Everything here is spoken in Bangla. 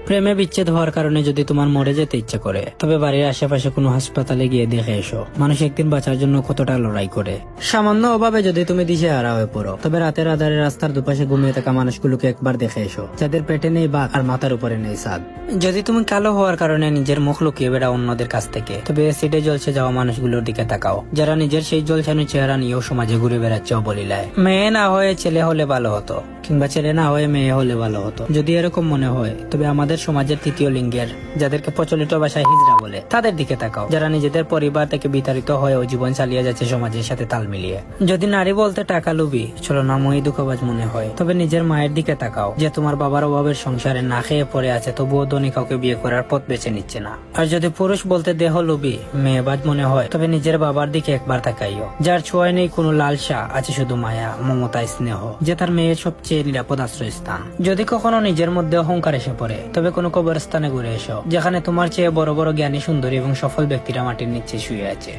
প্রেমে বিচ্ছেদ হওয়ার কারণে যদি তোমার মরে যেতে ইচ্ছে করে, তবে বাড়ির আশেপাশে কোনো হাসপাতালে গিয়ে দেখে এসো মানুষ একদিন বাঁচার জন্য কতটা লড়াই করে। সামান্য অভাবে যদি তুমি দিশেহারা হয়ে পড়ো, তবে রাতের আধারে রাস্তার দুপাশে ঘুমিয়ে থাকা মানুষগুলোকে একবার দেখে এসো, যাদের পেটে নেই ভাত আর মাথার উপরে নেই ছাদ। যদি তুমি কালো হওয়ার কারণে নিজের মুখ লুকিয়ে বেড়াও অন্যদের কাছ থেকে, তবে অ্যাসিডে জ্বলছে যাওয়া মানুষগুলোর দিকে তাকাও, যারা নিজের সেই জ্বলছানো চেহারা নিয়েও সমাজে ঘুরে বেড়াচ্ছে অবলীলায়। মেয়ে না হয়ে ছেলে হলে ভালো হতো, কিংবা ছেলে না হয়ে মেয়ে হলে ভালো হতো। যদি এরকম মনে হয়, তবে আমাদের সমাজের তৃতীয় লিঙ্গের, যাদেরকে প্রচলিত ভাষায় হিজড়া বলে, তাদের দিকে তাকাও, যারা নিজেদের পরিবার থেকে বিতাড়িত হয়েও জীবন চালিয়ে যাচ্ছে সমাজের সাথে তাল মিলিয়ে। যদি নারী বলতে টাকা লুবি, ছলনাময়ী দুঃখবাজ মনে হয়, তবে নিজের মায়ের দিকে তাকাও, যে তোমার বাবার অভাবের সংসারে না খেয়ে পড়ে আছে, তবুও ধনী কাউকে বিয়ে করার পথ বেছে নিচ্ছে না। আর যদি পুরুষ বলতে দেহ লুবি, মেয়েবাজ মনে হয়, তবে নিজের বাবার দিকে একবার তাকাইও, যার ছোঁয়ায় নেই কোনো লালসা, আছে শুধু মায়া, মমতা, স্নেহ, যে তার মেয়ের সবচেয়ে নিরাপদ আশ্রয়স্থান। যদি কখনো নিজের মধ্যে অহংকার এসে পড়ে, তবে কোনো কবরস্থানে ঘুরে এসো, যেখানে তোমার চেয়ে বড় বড় জ্ঞানী, সুন্দরী এবং সফল ব্যক্তিরা মাটির নিচে শুয়ে আছে।